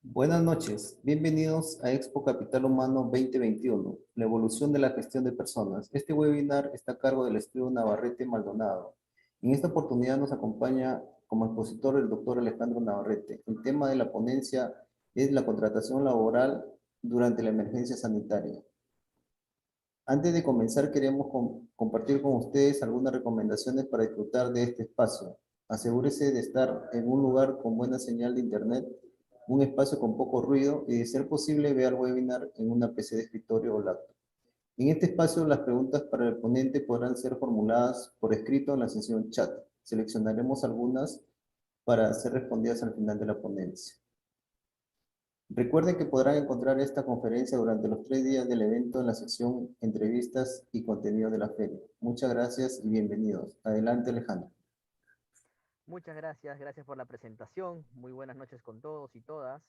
Buenas noches, bienvenidos a Expo Capital Humano 2021, la evolución de la gestión de personas. Este webinar está a cargo del estudio Navarrete Maldonado. En esta oportunidad nos acompaña como expositor el doctor Alejandro Navarrete. El tema de la ponencia es la contratación laboral durante la emergencia sanitaria. Antes de comenzar, queremos compartir con ustedes algunas recomendaciones para disfrutar de este espacio. Asegúrese de estar en un lugar con buena señal de internet, un espacio con poco ruido y, de ser posible, vea el webinar en una PC de escritorio o laptop. En este espacio, las preguntas para el ponente podrán ser formuladas por escrito en la sesión chat. Seleccionaremos algunas para ser respondidas al final de la ponencia. Recuerden que podrán encontrar esta conferencia durante los 3 días del evento en la sección Entrevistas y Contenido de la Feria. Muchas gracias y bienvenidos. Adelante, Alejandro. Muchas gracias, gracias por la presentación. Muy buenas noches con todos y todas.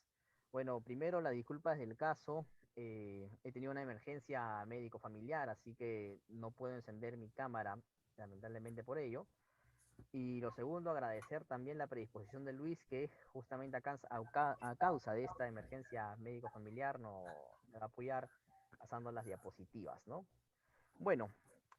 Bueno, primero las disculpas del caso. He tenido una emergencia médico-familiar, así que no puedo encender mi cámara, lamentablemente por ello. Y lo segundo, agradecer también la predisposición de Luis, que justamente a causa de esta emergencia médico-familiar me va a apoyar pasando las diapositivas, ¿no? Bueno,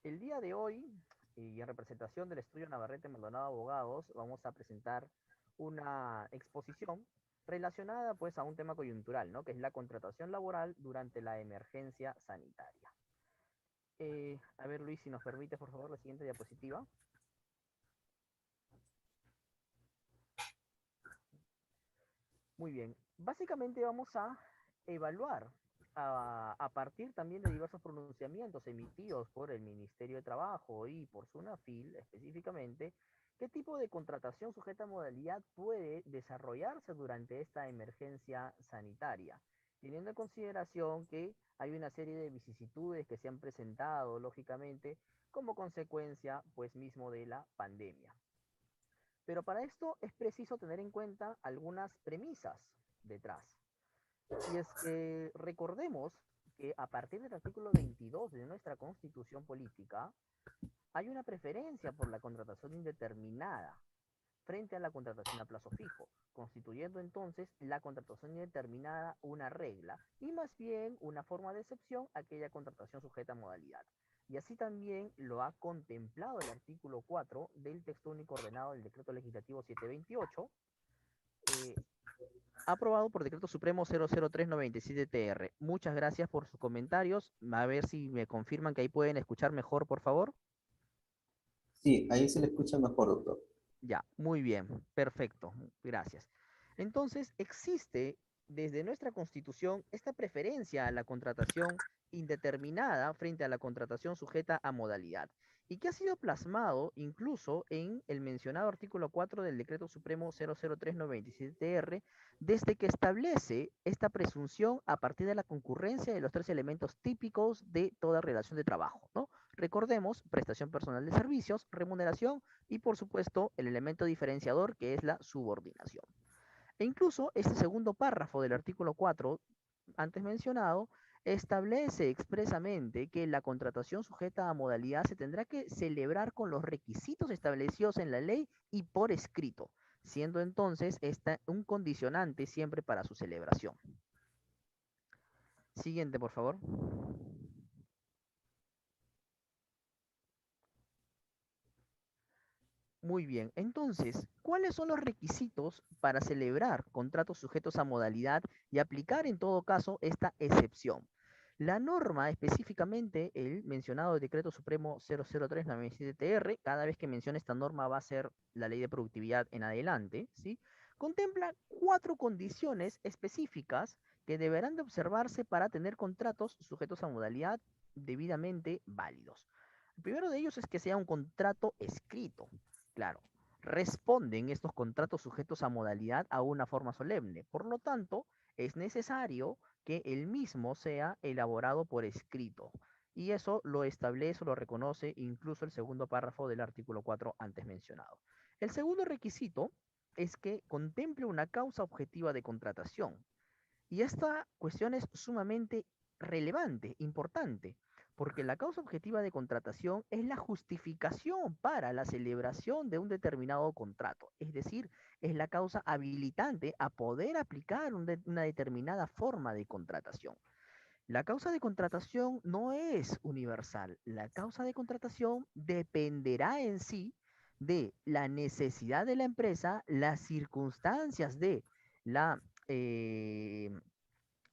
el día de hoy, y en representación del estudio Navarrete Maldonado Abogados, vamos a presentar una exposición relacionada pues a un tema coyuntural, ¿no? Que es la contratación laboral durante la emergencia sanitaria. A ver, Luis, si nos permite, por favor, la siguiente diapositiva. Muy bien. Básicamente vamos a evaluar a partir también de diversos pronunciamientos emitidos por el Ministerio de Trabajo y por SUNAFIL específicamente, qué tipo de contratación sujeta a modalidad puede desarrollarse durante esta emergencia sanitaria, teniendo en consideración que hay una serie de vicisitudes que se han presentado, lógicamente, como consecuencia, pues mismo de la pandemia. Pero para esto es preciso tener en cuenta algunas premisas detrás. Y es que recordemos que a partir del artículo 22 de nuestra Constitución Política hay una preferencia por la contratación indeterminada frente a la contratación a plazo fijo, constituyendo entonces la contratación indeterminada una regla y más bien una forma de excepción a aquella contratación sujeta a modalidad. Y así también lo ha contemplado el artículo 4 del texto único ordenado del decreto legislativo 728, eh, aprobado por decreto supremo 00397-TR. Muchas gracias por sus comentarios. A ver si me confirman que ahí pueden escuchar mejor, por favor. Sí, ahí se le escucha mejor, doctor. Ya, muy bien, perfecto, gracias. Entonces, existe desde nuestra Constitución esta preferencia a la contratación indeterminada frente a la contratación sujeta a modalidad, y que ha sido plasmado incluso en el mencionado artículo 4 del Decreto Supremo 00397-TR, desde que establece esta presunción a partir de la concurrencia de los 3 elementos típicos de toda relación de trabajo, ¿no? Recordemos, prestación personal de servicios, remuneración y por supuesto el elemento diferenciador que es la subordinación. E incluso este segundo párrafo del artículo 4, antes mencionado, establece expresamente que la contratación sujeta a modalidad se tendrá que celebrar con los requisitos establecidos en la ley y por escrito, siendo entonces esta un condicionante siempre para su celebración. Siguiente, por favor. Muy bien, entonces, ¿cuáles son los requisitos para celebrar contratos sujetos a modalidad y aplicar en todo caso esta excepción? La norma, específicamente el mencionado Decreto Supremo 00397-TR, cada vez que mencione esta norma va a ser la ley de productividad en adelante, ¿sí? Contempla 4 condiciones específicas que deberán de observarse para tener contratos sujetos a modalidad debidamente válidos. El primero de ellos es que sea un contrato escrito. Claro, responden estos contratos sujetos a modalidad a una forma solemne. Por lo tanto, es necesario que el mismo sea elaborado por escrito. Y eso lo establece, lo reconoce incluso el segundo párrafo del artículo 4 antes mencionado. El segundo requisito es que contemple una causa objetiva de contratación. Y esta cuestión es sumamente relevante, importante, Porque la causa objetiva de contratación es la justificación para la celebración de un determinado contrato. Es decir, es la causa habilitante a poder aplicar una determinada forma de contratación. La causa de contratación no es universal. La causa de contratación dependerá en sí de la necesidad de la empresa, las circunstancias de la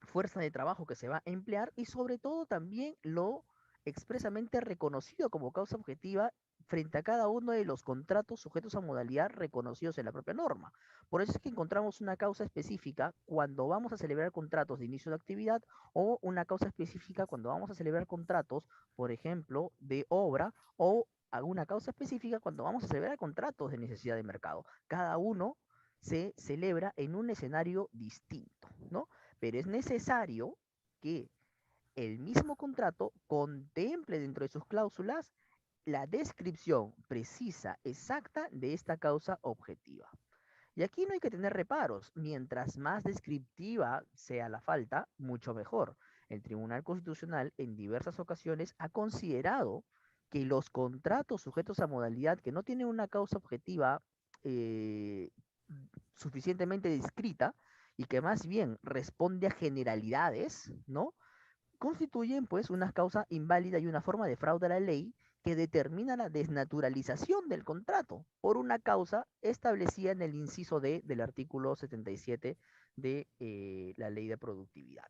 fuerza de trabajo que se va a emplear y sobre todo también lo expresamente reconocido como causa objetiva frente a cada uno de los contratos sujetos a modalidad reconocidos en la propia norma. Por eso es que encontramos una causa específica cuando vamos a celebrar contratos de inicio de actividad o una causa específica cuando vamos a celebrar contratos, por ejemplo, de obra o alguna causa específica cuando vamos a celebrar contratos de necesidad de mercado. Cada uno se celebra en un escenario distinto, ¿no? Pero es necesario que el mismo contrato contemple dentro de sus cláusulas la descripción precisa, exacta de esta causa objetiva. Y aquí no hay que tener reparos. Mientras más descriptiva sea la falta, mucho mejor. El Tribunal Constitucional en diversas ocasiones ha considerado que los contratos sujetos a modalidad que no tienen una causa objetiva eh, suficientemente descrita y que más bien responde a generalidades, ¿no? Constituyen pues una causa inválida y una forma de fraude a la ley que determina la desnaturalización del contrato por una causa establecida en el inciso D del artículo 77 de la ley de productividad.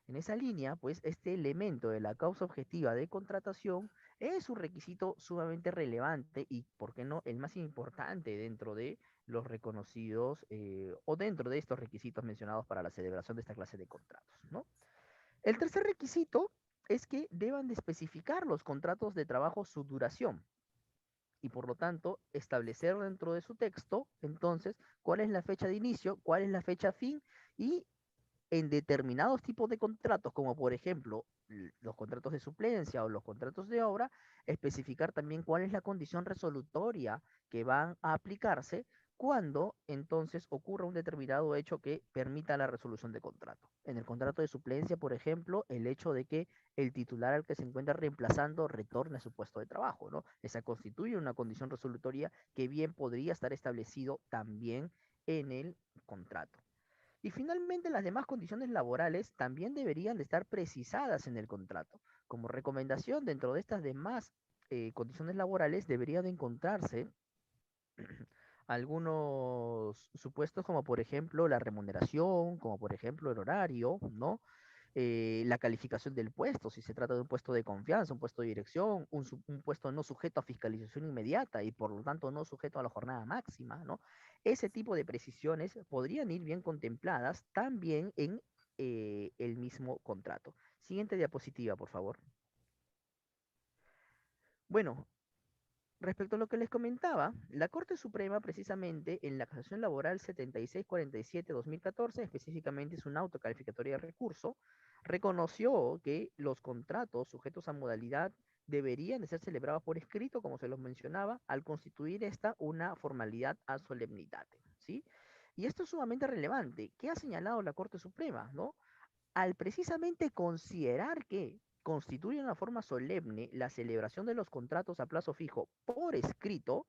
En esa línea, pues este elemento de la causa objetiva de contratación es un requisito sumamente relevante y, ¿por qué no?, el más importante dentro de los reconocidos o dentro de estos requisitos mencionados para la celebración de esta clase de contratos, ¿no? El tercer requisito es que deban de especificar los contratos de trabajo su duración y por lo tanto establecer dentro de su texto entonces cuál es la fecha de inicio, cuál es la fecha fin y en determinados tipos de contratos, como por ejemplo los contratos de suplencia o los contratos de obra, especificar también cuál es la condición resolutoria que van a aplicarse cuando entonces ocurra un determinado hecho que permita la resolución de contrato. En el contrato de suplencia, por ejemplo, el hecho de que el titular al que se encuentra reemplazando retorne a su puesto de trabajo, ¿no? Esa constituye una condición resolutoria que bien podría estar establecido también en el contrato. Y finalmente, las demás condiciones laborales también deberían de estar precisadas en el contrato. Como recomendación, dentro de estas demás condiciones laborales debería de encontrarse algunos supuestos como por ejemplo la remuneración, como por ejemplo el horario, ¿no? La calificación del puesto, si se trata de un puesto de confianza, un puesto de dirección, un puesto no sujeto a fiscalización inmediata y por lo tanto no sujeto a la jornada máxima, ¿no? Ese tipo de precisiones podrían ir bien contempladas también en el mismo contrato. Siguiente diapositiva, por favor. Bueno, respecto a lo que les comentaba, la Corte Suprema precisamente en la Casación Laboral 7647-2014, específicamente es una autocalificatoria de recurso, reconoció que los contratos sujetos a modalidad deberían de ser celebrados por escrito, como se los mencionaba, al constituir esta una formalidad a solemnitate, ¿sí? Y esto es sumamente relevante. ¿Qué ha señalado la Corte Suprema, no? Al precisamente considerar que constituye una forma solemne la celebración de los contratos a plazo fijo por escrito,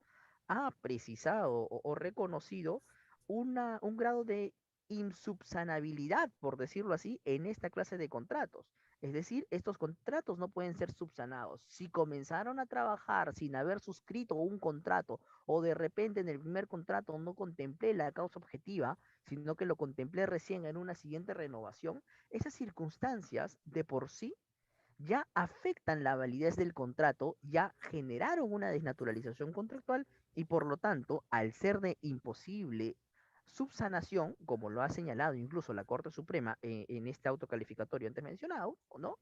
ha precisado o reconocido un grado de insubsanabilidad, por decirlo así, en esta clase de contratos. Es decir, estos contratos no pueden ser subsanados. Si comenzaron a trabajar sin haber suscrito un contrato o de repente en el primer contrato no contemplé la causa objetiva, sino que lo contemplé recién en una siguiente renovación, esas circunstancias de por sí ya afectan la validez del contrato, ya generaron una desnaturalización contractual y por lo tanto, al ser de imposible subsanación, como lo ha señalado incluso la Corte Suprema en este autocalificatorio antes mencionado, ¿no?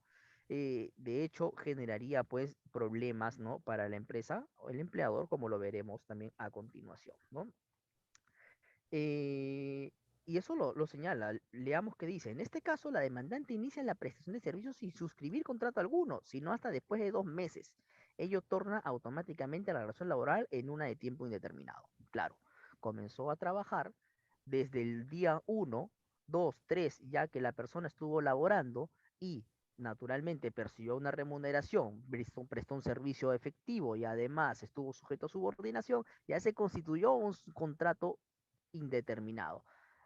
De hecho, generaría pues problemas, ¿no?, para la empresa o el empleador, como lo veremos también a continuación, ¿no? Eh, y eso lo señala. Leamos qué dice. En este caso, la demandante inicia la prestación de servicios sin suscribir contrato alguno, sino hasta después de 2 meses. Ello torna automáticamente a la relación laboral en una de tiempo indeterminado. Claro, comenzó a trabajar desde el día 1, 2, 3, ya que la persona estuvo laborando y naturalmente percibió una remuneración, prestó un servicio efectivo y además estuvo sujeto a subordinación, ya se constituyó un contrato indeterminado.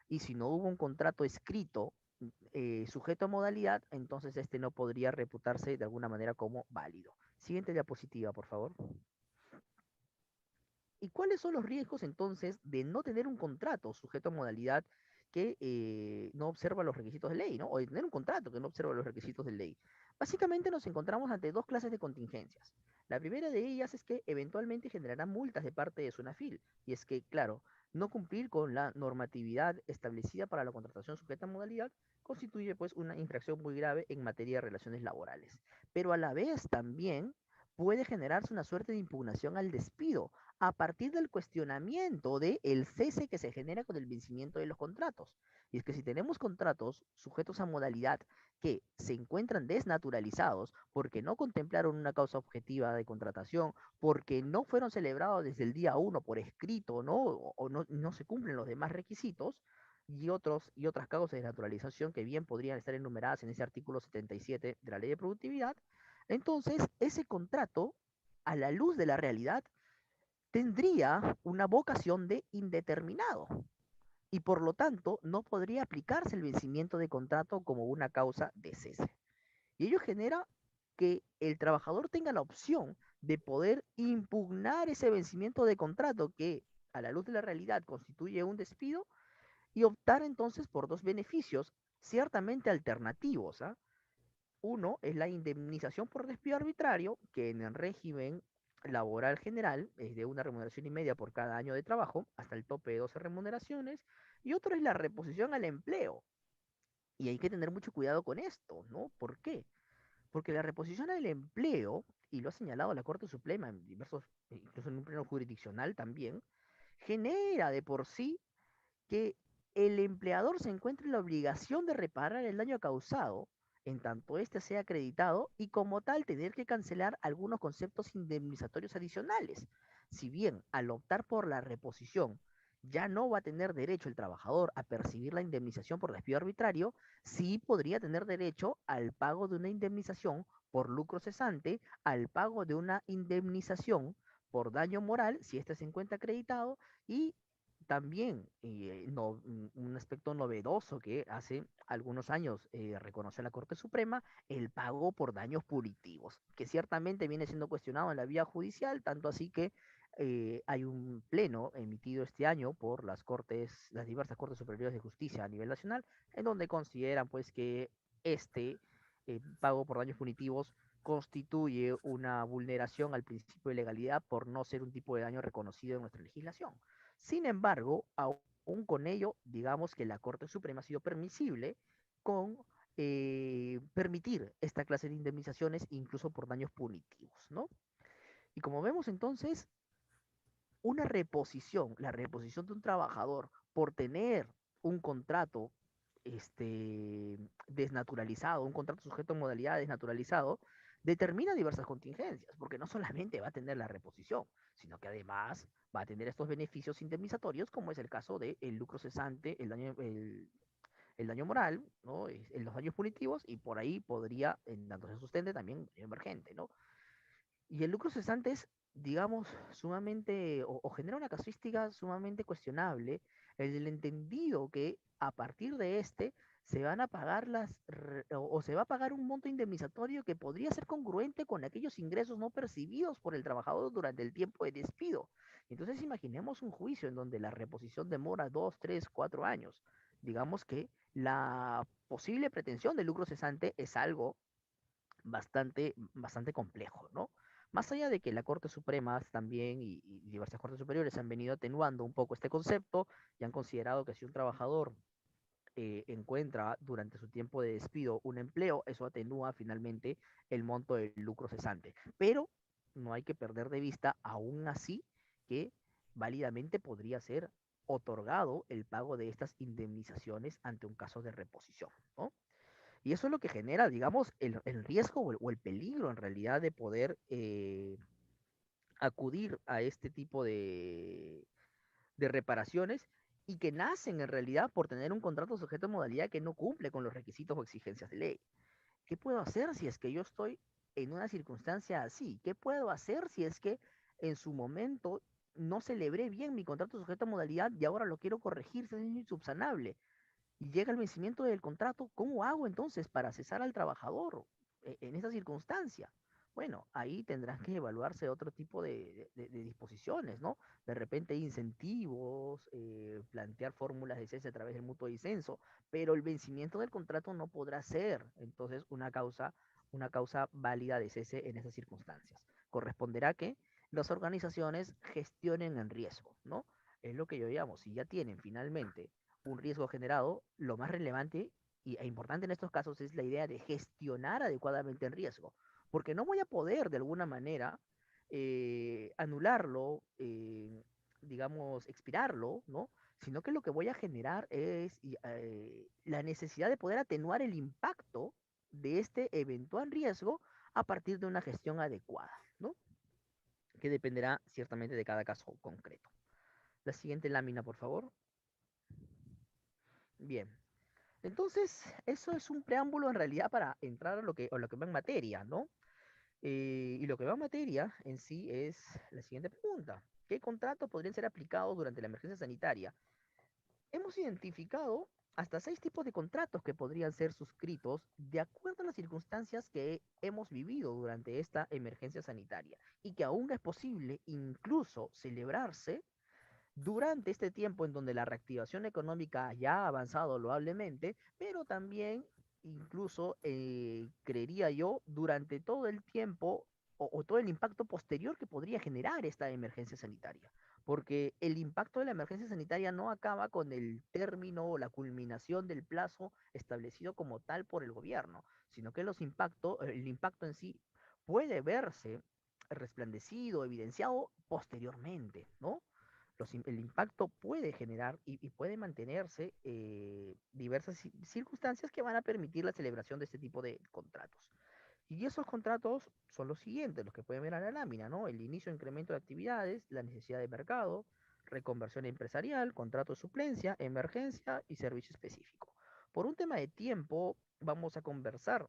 Y si no hubo un contrato escrito sujeto a modalidad, entonces este no podría reputarse de alguna manera como válido. Siguiente diapositiva, por favor. ¿Y cuáles son los riesgos entonces de no tener un contrato sujeto a modalidad que no observa los requisitos de ley, ¿no? O de tener un contrato que no observa los requisitos de ley. Básicamente nos encontramos ante dos clases de contingencias. La primera de ellas es que eventualmente generará multas de parte de Sunafil. Y es que, claro, no cumplir con la normatividad establecida para la contratación sujeta a modalidad constituye pues una infracción muy grave en materia de relaciones laborales. Pero a la vez también puede generarse una suerte de impugnación al despido a partir del cuestionamiento del cese que se genera con el vencimiento de los contratos. Y es que si tenemos contratos sujetos a modalidad que se encuentran desnaturalizados porque no contemplaron una causa objetiva de contratación, porque no fueron celebrados desde el día uno por escrito, ¿no? O no se cumplen los demás requisitos, y otras causas de naturalización que bien podrían estar enumeradas en ese artículo 77 de la Ley de Productividad, entonces ese contrato, a la luz de la realidad, tendría una vocación de indeterminado y por lo tanto no podría aplicarse el vencimiento de contrato como una causa de cese. Y ello genera que el trabajador tenga la opción de poder impugnar ese vencimiento de contrato que a la luz de la realidad constituye un despido y optar entonces por dos beneficios ciertamente alternativos. ¿Ah? Uno es la indemnización por despido arbitrario, que en el régimen laboral general es de una remuneración y media por cada año de trabajo, hasta el tope de 12 remuneraciones. Y otro es la reposición al empleo. Y hay que tener mucho cuidado con esto, ¿no? ¿Por qué? Porque la reposición al empleo, y lo ha señalado la Corte Suprema en diversos, incluso en un pleno jurisdiccional también, genera de por sí que el empleador se encuentre en la obligación de reparar el daño causado, en tanto éste sea acreditado, y como tal tener que cancelar algunos conceptos indemnizatorios adicionales. Si bien al optar por la reposición ya no va a tener derecho el trabajador a percibir la indemnización por despido arbitrario, sí podría tener derecho al pago de una indemnización por lucro cesante, al pago de una indemnización por daño moral, si éste se encuentra acreditado, y también un aspecto novedoso que hace algunos años reconoció la Corte Suprema, el pago por daños punitivos, que ciertamente viene siendo cuestionado en la vía judicial, tanto así que hay un pleno emitido este año por las diversas Cortes Superiores de Justicia a nivel nacional, en donde consideran pues que este pago por daños punitivos constituye una vulneración al principio de legalidad por no ser un tipo de daño reconocido en nuestra legislación. Sin embargo, aún con ello, digamos que la Corte Suprema ha sido permisible con permitir esta clase de indemnizaciones incluso por daños punitivos, ¿no? Y como vemos entonces, la reposición de un trabajador por tener un contrato desnaturalizado, un contrato sujeto a modalidad desnaturalizado, determina diversas contingencias, porque no solamente va a tener la reposición, sino que además va a tener estos beneficios indemnizatorios, como es el caso del lucro cesante, el daño moral, ¿no? Los daños punitivos, y por ahí podría, en tanto se sustente, también emergente, ¿no? Y el lucro cesante es, digamos, sumamente, o genera una casuística sumamente cuestionable, el entendido que a partir de este se van a pagar o se va a pagar un monto indemnizatorio que podría ser congruente con aquellos ingresos no percibidos por el trabajador durante el tiempo de despido. Entonces imaginemos un juicio en donde la reposición demora 2, 3, 4 años. Digamos que la posible pretensión de lucro cesante es algo bastante complejo, ¿no? Más allá de que la Corte Suprema también y diversas Cortes Superiores han venido atenuando un poco este concepto y han considerado que si un trabajador encuentra durante su tiempo de despido un empleo, eso atenúa finalmente el monto del lucro cesante. Pero no hay que perder de vista, aún así, que válidamente podría ser otorgado el pago de estas indemnizaciones ante un caso de reposición, ¿no? Y eso es lo que genera, digamos, el riesgo o el peligro en realidad de poder acudir a este tipo de reparaciones y que nacen en realidad por tener un contrato sujeto a modalidad que no cumple con los requisitos o exigencias de ley. ¿Qué puedo hacer si es que yo estoy en una circunstancia así? ¿Qué puedo hacer si es que en su momento no celebré bien mi contrato sujeto a modalidad y ahora lo quiero corregir, es insubsanable? Y llega el vencimiento del contrato, ¿cómo hago entonces para cesar al trabajador en esa circunstancia? Bueno, ahí tendrán que evaluarse otro tipo de disposiciones, ¿no? De repente incentivos, plantear fórmulas de cese a través del mutuo disenso, pero el vencimiento del contrato no podrá ser entonces una causa válida de cese en esas circunstancias. Corresponderá que las organizaciones gestionen el riesgo, ¿no? Es lo que yo llamo, si ya tienen finalmente un riesgo generado, lo más relevante e importante en estos casos es la idea de gestionar adecuadamente el riesgo, porque no voy a poder de alguna manera anularlo, digamos, expirarlo, ¿no? Sino que lo que voy a generar es la necesidad de poder atenuar el impacto de este eventual riesgo a partir de una gestión adecuada, ¿no? Que dependerá ciertamente de cada caso concreto. La siguiente lámina, por favor. Bien, entonces, eso es un preámbulo en realidad para entrar a lo que va en materia, ¿no? Y lo que va en materia en sí es la siguiente pregunta. ¿Qué contratos podrían ser aplicados durante la emergencia sanitaria? Hemos identificado hasta 6 tipos de contratos que podrían ser suscritos de acuerdo a las circunstancias que hemos vivido durante esta emergencia sanitaria y que aún es posible incluso celebrarse durante este tiempo en donde la reactivación económica ya ha avanzado loablemente, pero también incluso, creería yo, durante todo el tiempo o todo el impacto posterior que podría generar esta emergencia sanitaria. Porque el impacto de la emergencia sanitaria no acaba con el término o la culminación del plazo establecido como tal por el gobierno, sino que el impacto en sí puede verse resplandecido, evidenciado posteriormente, ¿no? El impacto puede generar y puede mantenerse diversas circunstancias que van a permitir la celebración de este tipo de contratos. Y esos contratos son los siguientes, los que pueden ver en la lámina, ¿no? El inicio e incremento de actividades, la necesidad de mercado, reconversión empresarial, contrato de suplencia, emergencia y servicio específico. Por un tema de tiempo, vamos a conversar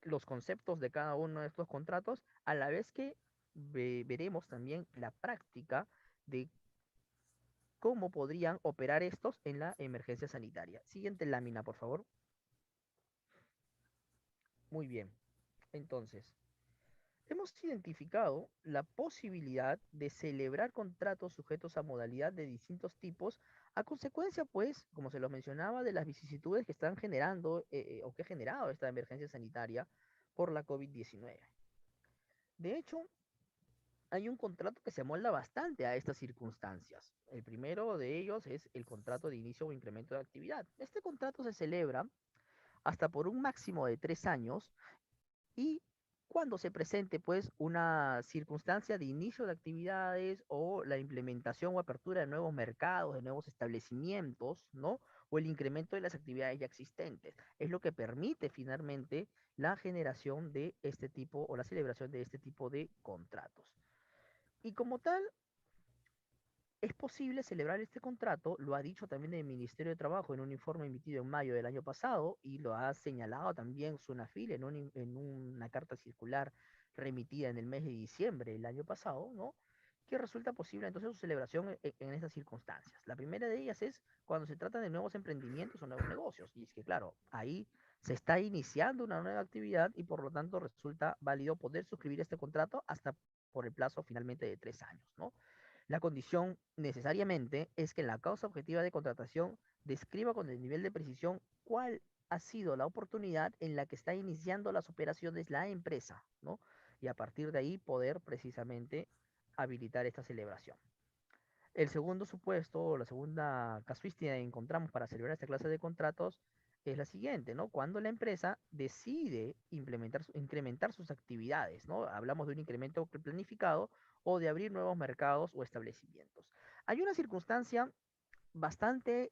los conceptos de cada uno de estos contratos, a la vez que veremos también la práctica de cómo podrían operar estos en la emergencia sanitaria. Siguiente lámina, por favor. Muy bien. Entonces, hemos identificado la posibilidad de celebrar contratos sujetos a modalidad de distintos tipos a consecuencia, pues, como se lo mencionaba, de las vicisitudes que están generando o que ha generado esta emergencia sanitaria por la COVID-19. De hecho, hay un contrato que se amolda bastante a estas circunstancias. El primero de ellos es el contrato de inicio o incremento de actividad. Este contrato se celebra hasta por un máximo de 3 años y cuando se presente pues una circunstancia de inicio de actividades o la implementación o apertura de nuevos mercados, de nuevos establecimientos, ¿no? O el incremento de las actividades ya existentes. Es lo que permite finalmente la generación de este tipo o la celebración de este tipo de contratos. Y como tal, es posible celebrar este contrato, lo ha dicho también el Ministerio de Trabajo en un informe emitido en mayo del año pasado y lo ha señalado también Sunafil en una carta circular remitida en el mes de diciembre del año pasado, ¿no? Que resulta posible entonces su celebración en estas circunstancias. La primera de ellas es cuando se trata de nuevos emprendimientos o nuevos negocios. Y es que, claro, ahí se está iniciando una nueva actividad y por lo tanto resulta válido poder suscribir este contrato hasta por el plazo finalmente de 3 años, ¿no? La condición necesariamente es que la causa objetiva de contratación describa con el nivel de precisión cuál ha sido la oportunidad en la que está iniciando las operaciones la empresa, ¿no? Y a partir de ahí poder precisamente habilitar esta celebración. El segundo supuesto, o la segunda casuística que encontramos para celebrar esta clase de contratos es la siguiente, ¿no? Cuando la empresa decide incrementar sus actividades, ¿no? Hablamos de un incremento planificado o de abrir nuevos mercados o establecimientos. Hay una circunstancia bastante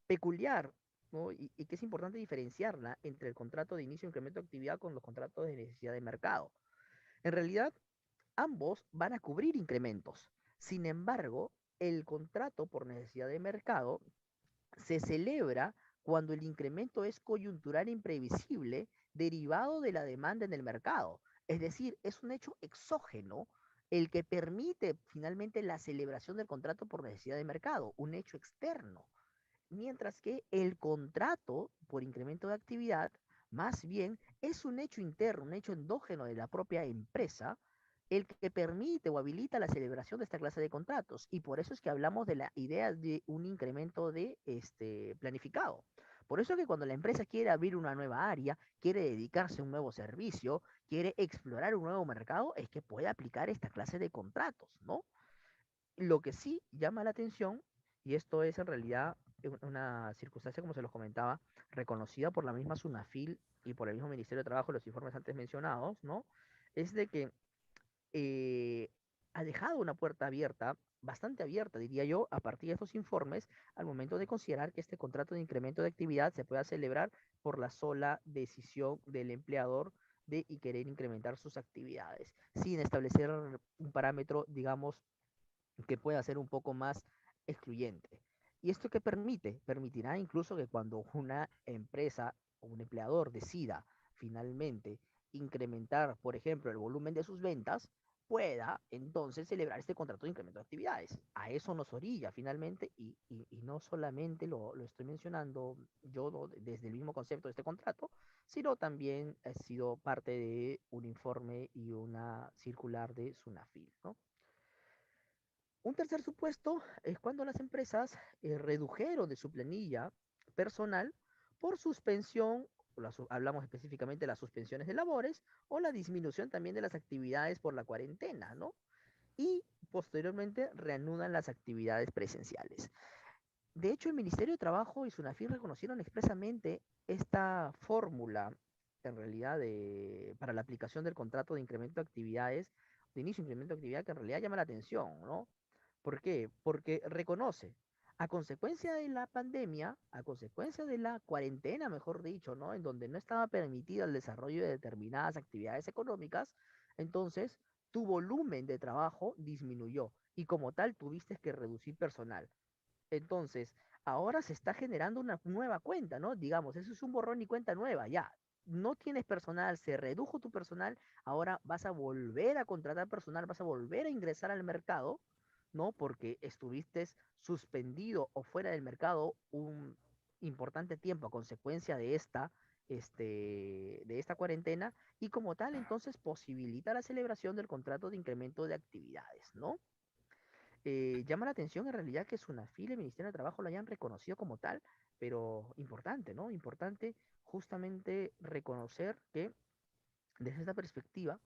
peculiar, ¿no? Y que es importante diferenciarla entre el contrato de inicio e incremento de actividad con los contratos de necesidad de mercado. En realidad, ambos van a cubrir incrementos. Sin embargo, el contrato por necesidad de mercado se celebra cuando el incremento es coyuntural e imprevisible, derivado de la demanda en el mercado. Es decir, es un hecho exógeno el que permite finalmente la celebración del contrato por necesidad de mercado, un hecho externo. Mientras que el contrato por incremento de actividad, más bien, es un hecho interno, un hecho endógeno de la propia empresa, el que permite o habilita la celebración de esta clase de contratos. Y por eso es que hablamos de la idea de un incremento de planificado. Por eso es que cuando la empresa quiere abrir una nueva área, quiere dedicarse a un nuevo servicio, quiere explorar un nuevo mercado, es que puede aplicar esta clase de contratos, ¿no? Lo que sí llama la atención, y esto es en realidad una circunstancia, como se los comentaba, reconocida por la misma SUNAFIL y por el mismo Ministerio de Trabajo, los informes antes mencionados, ¿no? Es de que eh, ha dejado una puerta abierta, bastante abierta, diría yo, a partir de estos informes, al momento de considerar que este contrato de incremento de actividad se pueda celebrar por la sola decisión del empleador de y querer incrementar sus actividades, sin establecer un parámetro, digamos, que pueda ser un poco más excluyente. ¿Y esto qué permite? Permitirá incluso que cuando una empresa o un empleador decida finalmente incrementar, por ejemplo, el volumen de sus ventas, pueda entonces celebrar este contrato de incremento de actividades. A eso nos orilla finalmente, y no solamente lo estoy mencionando yo, ¿no?, desde el mismo concepto de este contrato, sino también ha sido parte de un informe y una circular de SUNAFIL, ¿no? Un tercer supuesto es cuando las empresas redujeron de su planilla personal por suspensión, hablamos específicamente de las suspensiones de labores o la disminución también de las actividades por la cuarentena, ¿no? Y posteriormente reanudan las actividades presenciales. De hecho, el Ministerio de Trabajo y SUNAFIR reconocieron expresamente esta fórmula, en realidad, para la aplicación del contrato de incremento de actividades, de inicio de incremento de actividad, que en realidad llama la atención, ¿no? ¿Por qué? Porque reconoce, a consecuencia de la pandemia, a consecuencia de la cuarentena, mejor dicho, ¿no? En donde no estaba permitido el desarrollo de determinadas actividades económicas, entonces tu volumen de trabajo disminuyó y como tal tuviste que reducir personal. Entonces, ahora se está generando una nueva cuenta, ¿no? Digamos, eso es un borrón y cuenta nueva, ya. No tienes personal, se redujo tu personal, ahora vas a volver a contratar personal, vas a volver a ingresar al mercado, ¿no? Porque estuviste suspendido o fuera del mercado un importante tiempo a consecuencia de esta cuarentena, y como tal, entonces posibilita la celebración del contrato de incremento de actividades, ¿no? Llama la atención en realidad que SUNAFIL y el Ministerio de Trabajo lo hayan reconocido como tal, pero importante, ¿no? Importante justamente reconocer que desde esta perspectiva,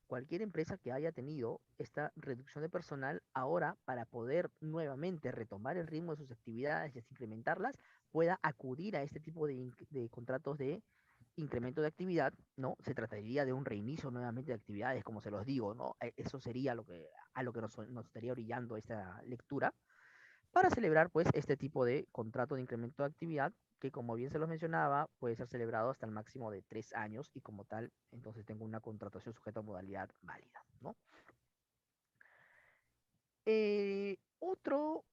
cualquier empresa que haya tenido esta reducción de personal, ahora para poder nuevamente retomar el ritmo de sus actividades y incrementarlas, pueda acudir a este tipo de contratos de incremento de actividad, ¿no? Se trataría de un reinicio nuevamente de actividades, como se los digo, ¿no? Eso sería a lo que nos estaría orillando esta lectura, para celebrar, pues, este tipo de contrato de incremento de actividad, que como bien se los mencionaba, puede ser celebrado hasta el máximo de 3 años, y como tal, entonces tengo una contratación sujeta a modalidad válida, ¿no? Otro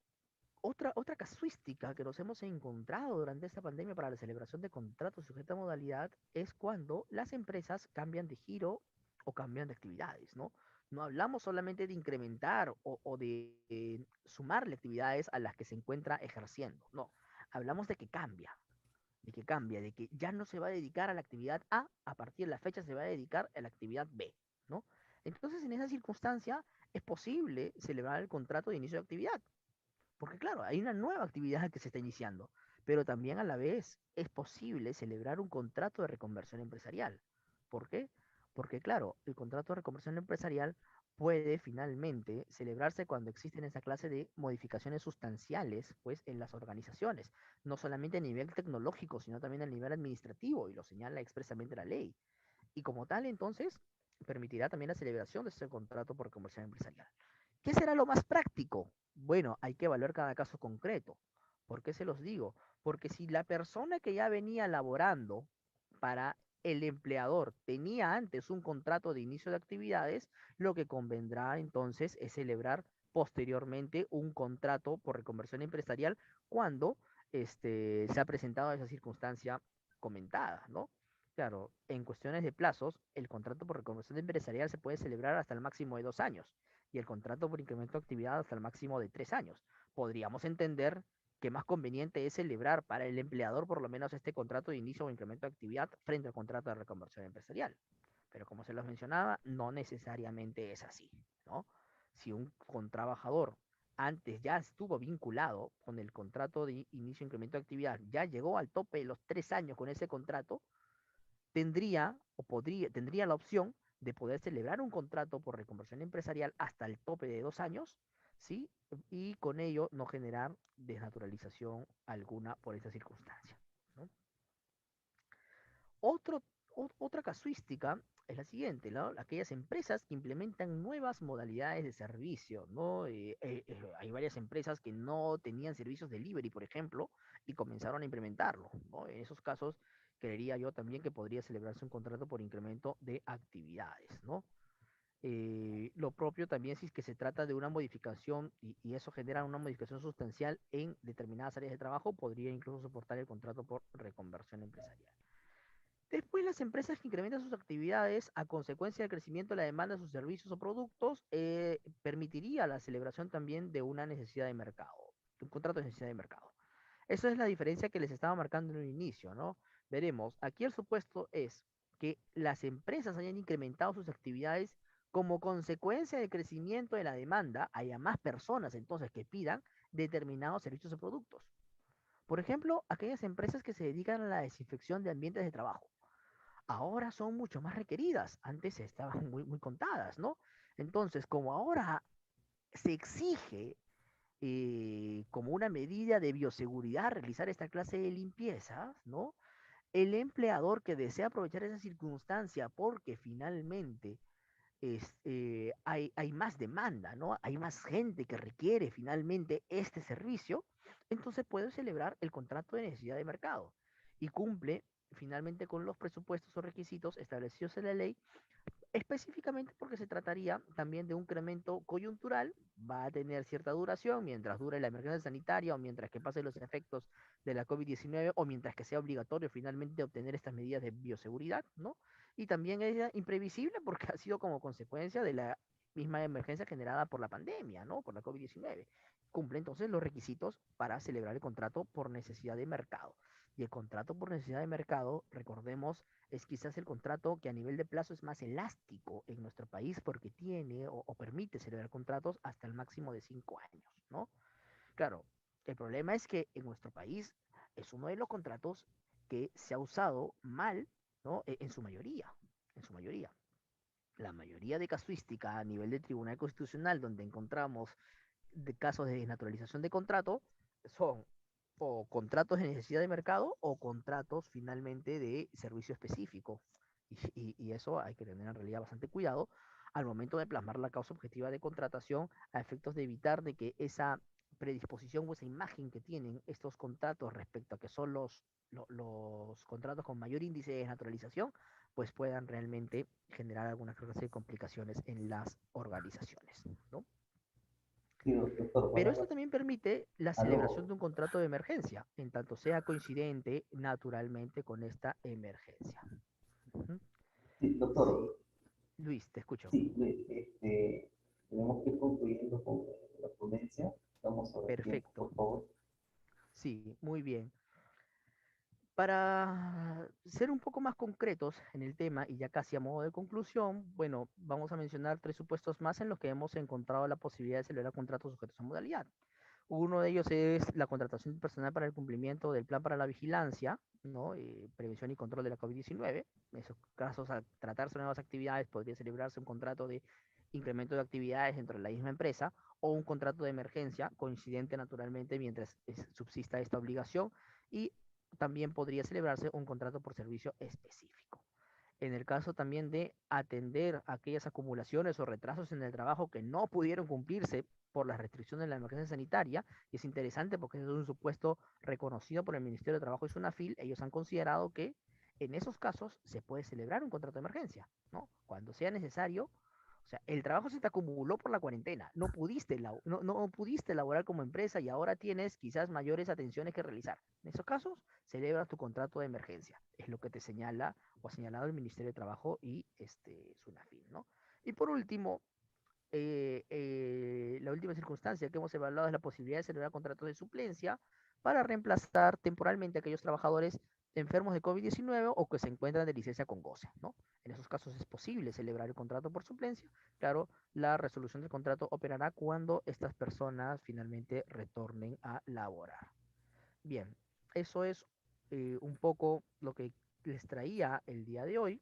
otra casuística que nos hemos encontrado durante esta pandemia para la celebración de contratos sujetos a modalidad es cuando las empresas cambian de giro o cambian de actividades, ¿no? No hablamos solamente de incrementar o de sumarle actividades a las que se encuentra ejerciendo, no. Hablamos de que ya no se va a dedicar a la actividad A partir de la fecha se va a dedicar a la actividad B, ¿no? Entonces, en esa circunstancia, es posible celebrar el contrato de inicio de actividad, porque claro, hay una nueva actividad que se está iniciando, pero también a la vez es posible celebrar un contrato de reconversión empresarial. ¿Por qué? Porque claro, el contrato de reconversión empresarial puede finalmente celebrarse cuando existen esa clase de modificaciones sustanciales, pues, en las organizaciones, no solamente a nivel tecnológico, sino también a nivel administrativo, y lo señala expresamente la ley. Y como tal, entonces, permitirá también la celebración de ese contrato por reconversión empresarial. ¿Qué será lo más práctico? Bueno, hay que evaluar cada caso concreto. ¿Por qué se los digo? Porque si la persona que ya venía laborando para el empleador tenía antes un contrato de inicio de actividades, lo que convendrá entonces es celebrar posteriormente un contrato por reconversión empresarial cuando se ha presentado esa circunstancia comentada, ¿no? Claro, en cuestiones de plazos, el contrato por reconversión empresarial se puede celebrar hasta el máximo de 2 años y el contrato por incremento de actividad hasta el máximo de 3 años. Podríamos entender que más conveniente es celebrar para el empleador por lo menos este contrato de inicio o incremento de actividad frente al contrato de reconversión empresarial. Pero como se los mencionaba, no necesariamente es así, ¿no? Si un trabajador antes ya estuvo vinculado con el contrato de inicio e incremento de actividad, ya llegó al tope de los 3 años con ese contrato, tendría la opción de poder celebrar un contrato por reconversión empresarial hasta el tope de 2 años, ¿sí? Y con ello no generar desnaturalización alguna por esta circunstancia, ¿no? Otro, Otra casuística es la siguiente, ¿no? Aquellas empresas que implementan nuevas modalidades de servicio, ¿no? Hay varias empresas que no tenían servicios delivery, por ejemplo, y comenzaron a implementarlo, ¿no? En esos casos, creería yo también que podría celebrarse un contrato por incremento de actividades, ¿no? Lo propio también si es que se trata de una modificación y eso genera una modificación sustancial en determinadas áreas de trabajo, podría incluso soportar el contrato por reconversión empresarial. Después, las empresas que incrementan sus actividades a consecuencia del crecimiento de la demanda de sus servicios o productos, permitiría la celebración también de una necesidad de mercado, de un contrato de necesidad de mercado. Esa es la diferencia que les estaba marcando en un inicio, ¿no? Veremos, aquí el supuesto es que las empresas hayan incrementado sus actividades como consecuencia del crecimiento de la demanda, haya más personas entonces que pidan determinados servicios o productos. Por ejemplo, aquellas empresas que se dedican a la desinfección de ambientes de trabajo ahora son mucho más requeridas. Antes estaban muy contadas, ¿no? Entonces, como ahora se exige como una medida de bioseguridad realizar esta clase de limpiezas, ¿no? El empleador que desea aprovechar esa circunstancia porque finalmente hay más demanda, ¿no? Hay más gente que requiere finalmente este servicio, entonces puede celebrar el contrato de necesidad de mercado y cumple finalmente con los presupuestos o requisitos establecidos en la ley, específicamente porque se trataría también de un incremento coyuntural, va a tener cierta duración mientras dure la emergencia sanitaria o mientras que pasen los efectos de la COVID-19 o mientras que sea obligatorio finalmente obtener estas medidas de bioseguridad, ¿no? Y también es imprevisible porque ha sido como consecuencia de la misma emergencia generada por la pandemia, ¿no? Por la COVID-19. Cumple entonces los requisitos para celebrar el contrato por necesidad de mercado. Y el contrato por necesidad de mercado, recordemos, es quizás el contrato que a nivel de plazo es más elástico en nuestro país porque tiene o permite celebrar contratos hasta el máximo de 5 años, ¿no? Claro, el problema es que en nuestro país es uno de los contratos que se ha usado mal, ¿no? En su mayoría, en su mayoría. La mayoría de casuística a nivel de Tribunal Constitucional donde encontramos de casos de desnaturalización de contrato son o contratos de necesidad de mercado o contratos finalmente de servicio específico. Y eso hay que tener en realidad bastante cuidado al momento de plasmar la causa objetiva de contratación a efectos de evitar de que esa predisposición o esa imagen que tienen estos contratos respecto a que son los contratos con mayor índice de desnaturalización, pues puedan realmente generar alguna clase de complicaciones en las organizaciones, ¿no? Sí, doctor, Pero buenas esto noches. también permite la celebración Aló. de un contrato de emergencia, en tanto sea coincidente naturalmente con esta emergencia. Ujú. Sí, Sí, doctor. Luis, te escucho. Sí, tenemos que ir concluyendo con la ponencia. Vamos sobre el tiempo, Perfecto. por favor. Sí, muy bien. Para ser un poco más concretos en el tema y ya casi a modo de conclusión, bueno, vamos a mencionar 3 supuestos más en los que hemos encontrado la posibilidad de celebrar contratos sujetos a modalidad. Uno de ellos es la contratación de personal para el cumplimiento del plan para la vigilancia, ¿no? Prevención y control de la COVID-19. En esos casos, al tratarse de nuevas actividades, podría celebrarse un contrato de incremento de actividades dentro de la misma empresa o un contrato de emergencia coincidente naturalmente mientras subsista esta obligación y también podría celebrarse un contrato por servicio específico. En el caso también de atender aquellas acumulaciones o retrasos en el trabajo que no pudieron cumplirse por las restricciones de la emergencia sanitaria, y es interesante porque es un supuesto reconocido por el Ministerio de Trabajo y SUNAFIL, ellos han considerado que en esos casos se puede celebrar un contrato de emergencia, ¿no? Cuando sea necesario O sea, el trabajo se te acumuló por la cuarentena, no pudiste elaborar como empresa y ahora tienes quizás mayores atenciones que realizar. En esos casos, celebras tu contrato de emergencia. Es lo que te señala o ha señalado el Ministerio de Trabajo y SUNAFIL, ¿no? Y por último, la última circunstancia que hemos evaluado es la posibilidad de celebrar contratos de suplencia para reemplazar temporalmente a aquellos trabajadores enfermos de COVID-19 o que se encuentran de licencia con goce, ¿no? En esos casos es posible celebrar el contrato por suplencia. Claro, la resolución del contrato operará cuando estas personas finalmente retornen a laborar. Bien, eso es un poco lo que les traía el día de hoy.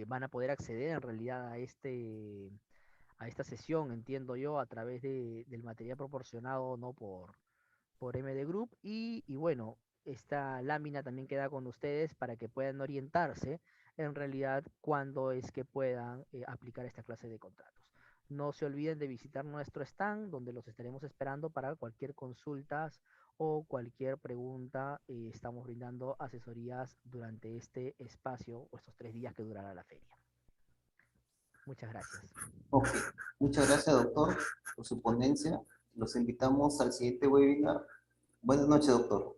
Van a poder acceder en realidad a esta sesión, entiendo yo, a través del material proporcionado, ¿no? por MD Group y bueno, esta lámina también queda con ustedes para que puedan orientarse en realidad cuándo es que puedan aplicar esta clase de contratos. No se olviden de visitar nuestro stand donde los estaremos esperando para cualquier consulta o cualquier pregunta. Estamos brindando asesorías durante este espacio o estos 3 días que durará la feria. Muchas gracias. Ok, muchas gracias, doctor, por su ponencia. Los invitamos al siguiente webinar. Buenas noches, doctor.